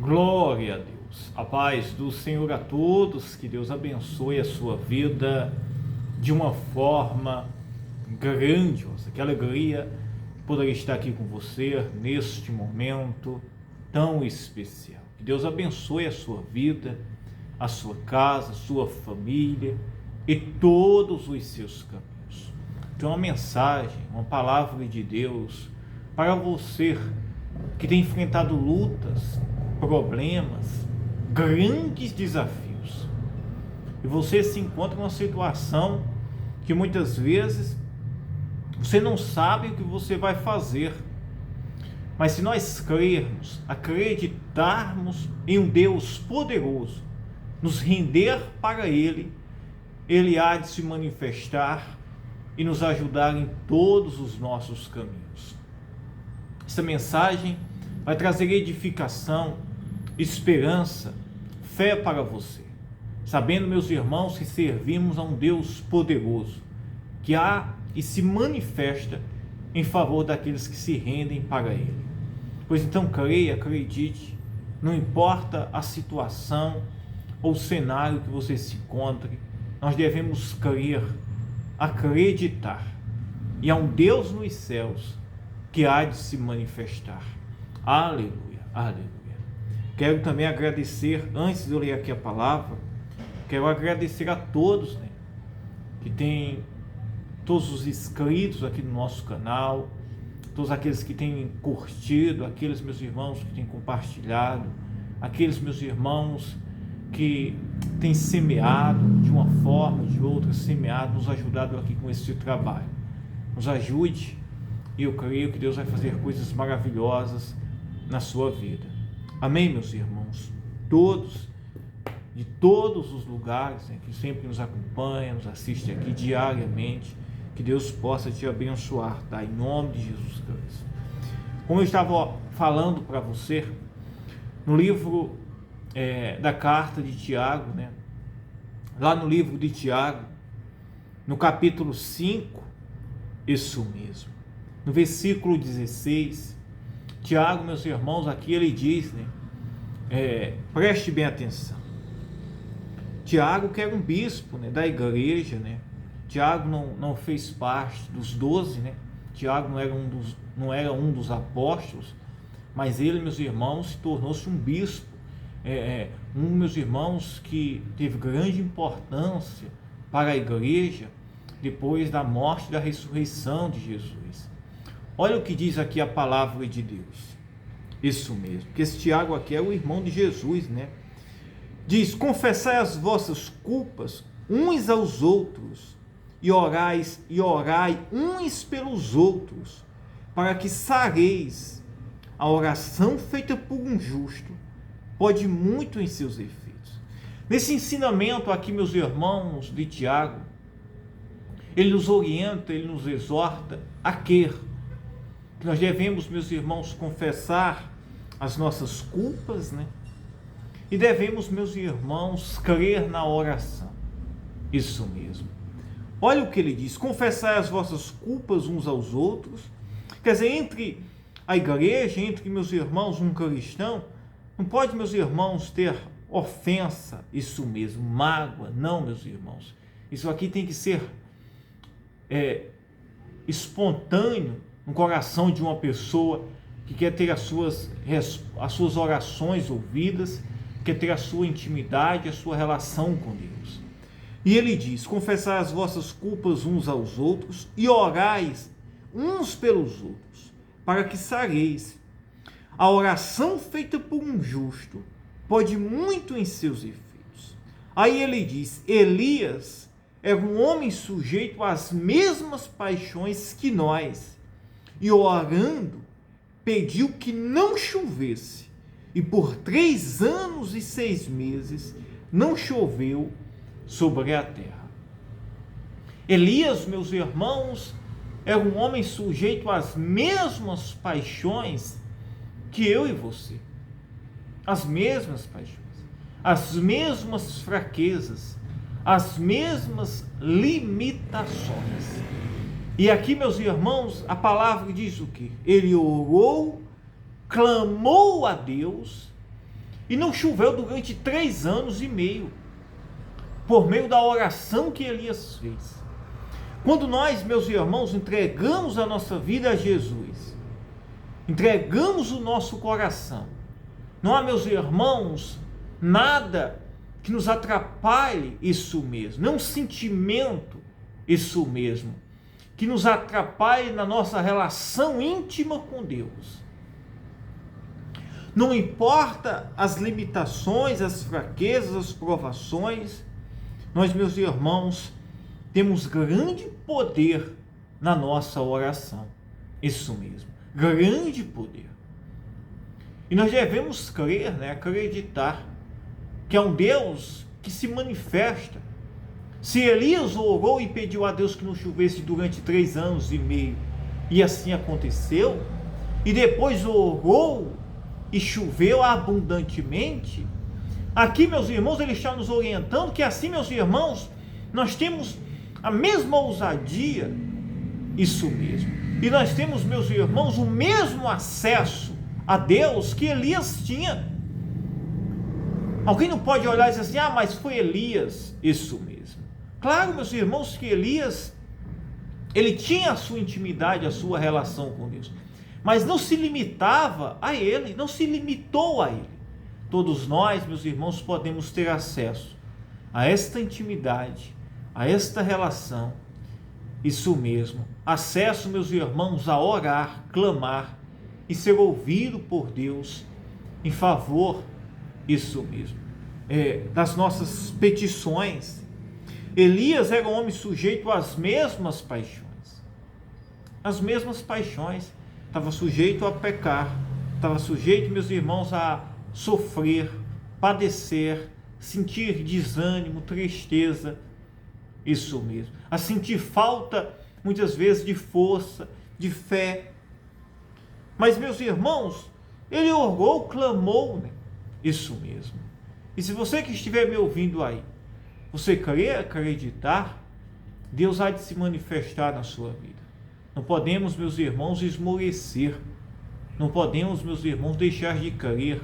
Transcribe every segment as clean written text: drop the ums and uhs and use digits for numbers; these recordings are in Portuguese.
Glória a Deus. A paz do Senhor a todos, que Deus abençoe a sua vida de uma forma grandiosa. Que alegria poder estar aqui com você neste momento tão especial. Que Deus abençoe a sua vida, a sua casa, a sua família e todos os seus caminhos. Tem uma mensagem, uma palavra de Deus para você que tem enfrentado lutas, problemas, grandes desafios. E você se encontra numa situação que muitas vezes você não sabe o que você vai fazer. Mas se nós crermos, acreditarmos em um Deus poderoso, nos render para Ele, Ele há de se manifestar e nos ajudar em todos os nossos caminhos. Essa mensagem vai trazer edificação, esperança, fé para você, sabendo, meus irmãos, que servimos a um Deus poderoso, que há e se manifesta em favor daqueles que se rendem para Ele. Pois então creia, acredite, não importa a situação ou o cenário que você se encontre, nós devemos crer, acreditar, e há um Deus nos céus que há de se manifestar. Aleluia, aleluia. Quero também agradecer, antes de eu ler aqui a palavra, quero agradecer a todos, que têm, todos os inscritos aqui no nosso canal, todos aqueles que têm curtido, aqueles meus irmãos que têm compartilhado, aqueles meus irmãos que têm semeado de uma forma ou de outra, semeado, nos ajudado aqui com esse trabalho. Nos ajude, e eu creio que Deus vai fazer coisas maravilhosas na sua vida. Amém, meus irmãos? Todos, de todos os lugares, que sempre nos acompanham, nos assistem aqui diariamente, que Deus possa te abençoar, tá? Em nome de Jesus Cristo. Como eu estava falando para você, no livro da carta de Tiago, lá no livro de Tiago, no capítulo 5, isso mesmo, no versículo 16, Tiago, meus irmãos, aqui ele diz, preste bem atenção. Tiago, que era um bispo, da igreja, Tiago não fez parte dos 12, Tiago não era um dos apóstolos, mas ele, meus irmãos, se tornou-se um bispo, meus irmãos, que teve grande importância para a igreja depois da morte e da ressurreição de Jesus. Olha o que diz aqui a palavra de Deus. Isso mesmo, porque esse Tiago aqui é o irmão de Jesus, Diz: confessai as vossas culpas uns aos outros e orai uns pelos outros, para que sareis. A oração feita por um justo pode muito em seus efeitos. Nesse ensinamento aqui, meus irmãos, de Tiago, ele nos orienta, ele nos exorta a que nós devemos, meus irmãos, confessar as nossas culpas, e devemos, meus irmãos, crer na oração. Isso mesmo. Olha o que ele diz: confessai as vossas culpas uns aos outros. Quer dizer, entre a igreja, entre, meus irmãos, um cristão, não pode, meus irmãos, ter ofensa, isso mesmo, mágoa. Não, meus irmãos. Isso aqui tem que ser espontâneo no coração de uma pessoa que quer ter as suas orações ouvidas, quer ter a sua intimidade, a sua relação com Deus. E ele diz: confessai as vossas culpas uns aos outros e orais uns pelos outros, para que sareis. A oração feita por um justo pode muito em seus efeitos. Aí ele diz: Elias era um homem sujeito às mesmas paixões que nós, e orando, pediu que não chovesse, e por 3 anos e 6 meses não choveu sobre a terra. Elias, meus irmãos, era um homem sujeito às mesmas paixões que eu e você, as mesmas paixões, as mesmas fraquezas, as mesmas limitações. E aqui, meus irmãos, a palavra diz o quê? Ele orou, clamou a Deus, E não choveu durante 3 anos e meio, por meio da oração que Elias fez. Quando nós, meus irmãos, entregamos a nossa vida a Jesus, entregamos o nosso coração, não há, meus irmãos, nada que nos atrapalhe isso mesmo, não um sentimento isso mesmo, que nos atrapalhe na nossa relação íntima com Deus. Não importa as limitações, as fraquezas, as provações, nós, meus irmãos, temos grande poder na nossa oração. Isso mesmo, grande poder. E nós devemos crer, acreditar que é um Deus que se manifesta. Se Elias orou e pediu a Deus que não chovesse durante 3 anos e meio, e assim aconteceu, e depois orou e choveu abundantemente, aqui, meus irmãos, ele está nos orientando que assim, meus irmãos, nós temos a mesma ousadia, isso mesmo, e nós temos, meus irmãos, o mesmo acesso a Deus que Elias tinha. Alguém não pode olhar e dizer assim, mas foi Elias. Isso mesmo. Claro, meus irmãos, que Elias, ele tinha a sua intimidade, a sua relação com Deus, mas não se limitava a ele, não se limitou a ele. Todos nós, meus irmãos, podemos ter acesso a esta intimidade, a esta relação, isso mesmo, acesso, meus irmãos, a orar, clamar e ser ouvido por Deus em favor, isso mesmo, das nossas petições. Elias era um homem sujeito às mesmas paixões, estava sujeito a pecar, estava sujeito, meus irmãos, a sofrer, padecer, sentir desânimo, tristeza, isso mesmo, a sentir falta, muitas vezes, de força, de fé. Mas, meus irmãos, ele orou, clamou, isso mesmo. E se você que estiver me ouvindo aí, você quer acreditar, Deus há de se manifestar na sua vida. Não podemos, meus irmãos, esmorecer, não podemos, meus irmãos, deixar de crer,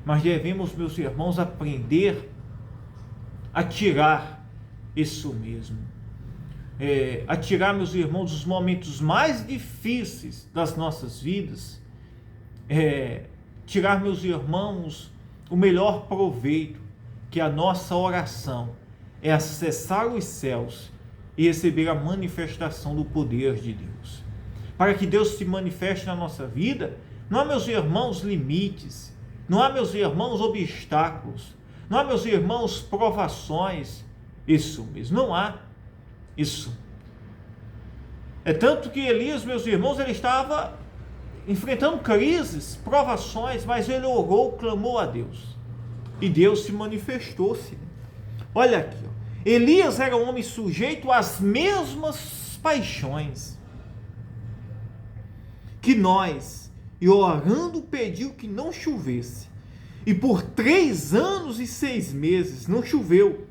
mas devemos, meus irmãos, aprender a tirar isso mesmo, a tirar, meus irmãos, os momentos mais difíceis das nossas vidas, tirar, meus irmãos, o melhor proveito, que a nossa oração é acessar os céus e receber a manifestação do poder de Deus. Para que Deus se manifeste na nossa vida, não há, meus irmãos, limites, não há, meus irmãos, obstáculos, não há, meus irmãos, provações, isso mesmo, não há isso. É tanto que Elias, meus irmãos, ele estava enfrentando crises, provações, mas ele orou, clamou a Deus, e Deus se manifestou-se. Olha aqui, Elias era um homem sujeito às mesmas paixões que nós, e orando pediu que não chovesse, e por 3 anos e 6 meses não choveu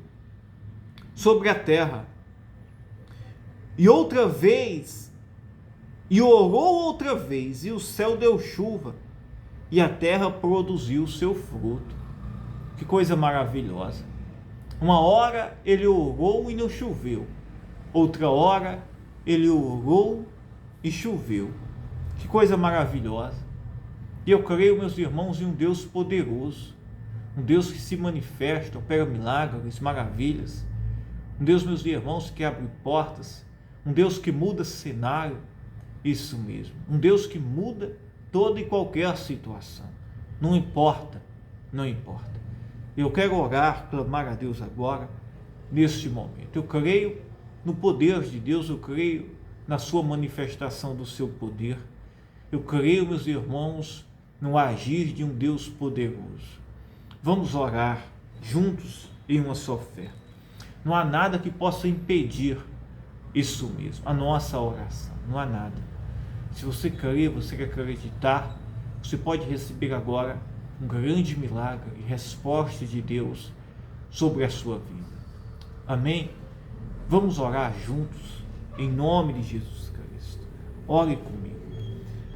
sobre a terra. E outra vez, e orou outra vez, e o céu deu chuva, e a terra produziu o seu fruto. Que coisa maravilhosa! Uma hora ele orou e não choveu, outra hora ele orou e choveu. Que coisa maravilhosa! E eu creio, meus irmãos, em um Deus poderoso, um Deus que se manifesta, opera milagres, maravilhas, um Deus, meus irmãos, que abre portas, um Deus que muda cenário, isso mesmo, um Deus que muda toda e qualquer situação, não importa, não importa. Eu quero orar, clamar a Deus agora, neste momento. Eu creio no poder de Deus, eu creio na sua manifestação do seu poder, eu creio, meus irmãos, no agir de um Deus poderoso. Vamos orar juntos em uma só fé. Não há nada que possa impedir isso mesmo, a nossa oração, não há nada. Se você crer, você quer acreditar, você pode receber agora um grande milagre, resposta de Deus sobre a sua vida. Amém? Vamos orar juntos, em nome de Jesus Cristo. Ore comigo.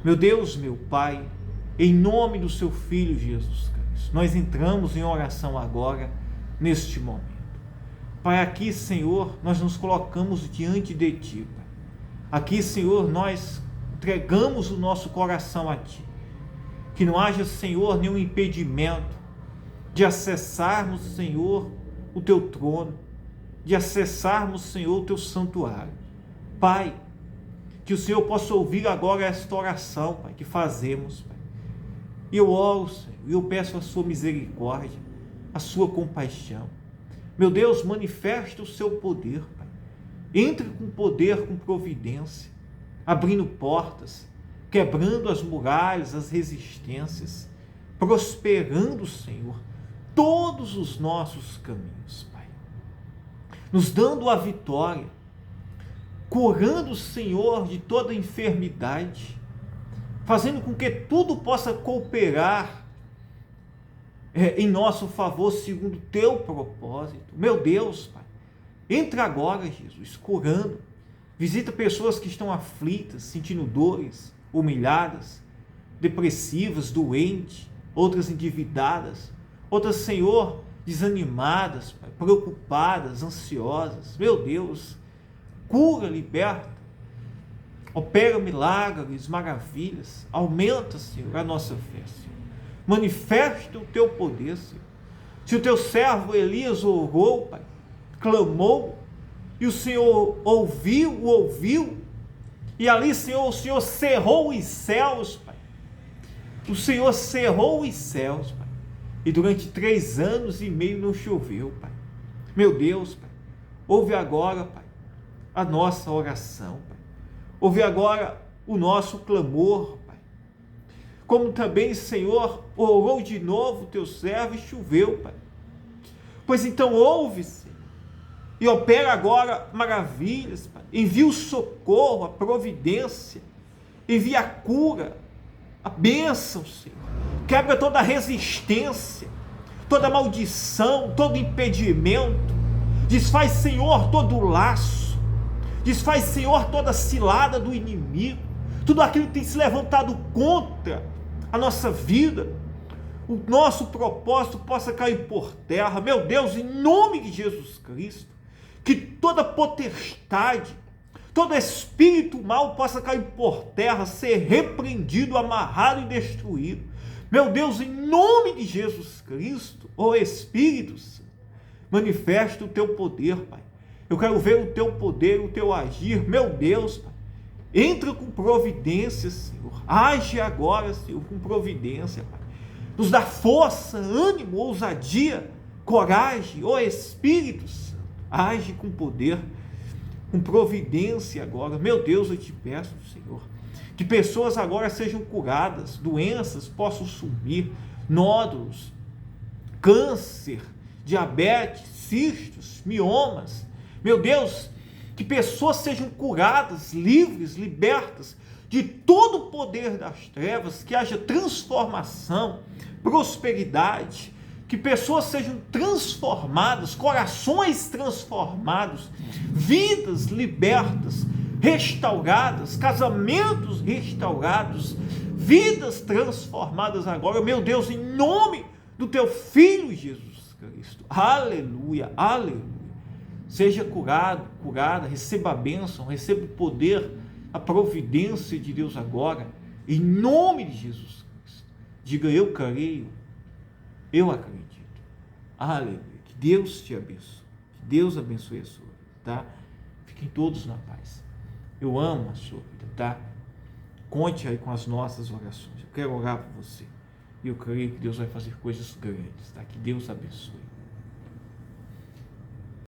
Meu Deus, meu Pai, em nome do seu Filho Jesus Cristo, Cristo. Nós entramos em oração agora, neste momento. Pai, aqui, Senhor, nós nos colocamos diante de Ti, Pai. Aqui, Senhor, nós entregamos o nosso coração a Ti. Que não haja, Senhor, nenhum impedimento de acessarmos, Senhor, o Teu trono, de acessarmos, Senhor, o Teu santuário. Pai, que o Senhor possa ouvir agora esta oração, Pai, que fazemos, Pai. E eu oro, Senhor, e eu peço a Sua misericórdia, a Sua compaixão. Meu Deus, manifesta o Seu poder, Pai. Entre com poder, com providência, abrindo portas, quebrando as muralhas, as resistências, prosperando, Senhor, todos os nossos caminhos, Pai. Nos dando a vitória, curando, Senhor, de toda enfermidade, fazendo com que tudo possa cooperar em nosso favor, segundo o Teu propósito. Meu Deus, Pai, entra agora, Jesus, curando. Visita pessoas que estão aflitas, sentindo dores, humilhadas, depressivas, doentes, outras endividadas, outras, Senhor, desanimadas, Pai, preocupadas, ansiosas. Meu Deus, cura, liberta, opera milagres, maravilhas, aumenta, Senhor, a nossa fé, Senhor. Manifesta o Teu poder, Senhor. Se o Teu servo Elias orou, Pai, clamou, e o Senhor ouviu, e ali, Senhor, o Senhor cerrou os céus, Pai. O Senhor cerrou os céus, Pai. E durante 3 anos e meio não choveu, Pai. Meu Deus, Pai, ouve agora, Pai, a nossa oração, Pai. Ouve agora o nosso clamor, Pai. Como também, Senhor, orou de novo o Teu servo e choveu, Pai. Pois então ouve, Senhor, e opera agora maravilhas, Pai. Envia o socorro, a providência, envia a cura, a bênção, Senhor. Quebra toda a resistência, toda maldição, todo impedimento. Desfaz, Senhor, todo o laço. Desfaz, Senhor, toda a cilada do inimigo. Tudo aquilo que tem se levantado contra a nossa vida, o nosso propósito possa cair por terra. Meu Deus, em nome de Jesus Cristo, que toda potestade, todo espírito mal possa cair por terra, ser repreendido, amarrado e destruído. Meu Deus, em nome de Jesus Cristo, ó Espírito Santo, manifesta o Teu poder, Pai. Eu quero ver o Teu poder, o Teu agir. Meu Deus, Pai, entra com providência, Senhor. Age agora, Senhor, com providência, Pai. Nos dá força, ânimo, ousadia, coragem, ó Espírito Santo. Age com poder, com providência agora. Meu Deus, eu te peço, Senhor, que pessoas agora sejam curadas, doenças possam sumir, nódulos, câncer, diabetes, cistos, miomas. Meu Deus, que pessoas sejam curadas, livres, libertas de todo o poder das trevas, que haja transformação, prosperidade, que pessoas sejam transformadas, corações transformados, vidas libertas, restauradas, casamentos restaurados, vidas transformadas agora, meu Deus, em nome do Teu Filho Jesus Cristo. Aleluia, aleluia. Seja curado, curada, receba a bênção, receba o poder, a providência de Deus agora, em nome de Jesus Cristo. Diga: eu creio, eu acredito. Aleluia. Que Deus te abençoe. Que Deus abençoe a sua vida, tá? Fiquem todos na paz. Eu amo a sua vida, tá? Conte aí com as nossas orações. Eu quero orar por você. E eu creio que Deus vai fazer coisas grandes, tá? Que Deus abençoe.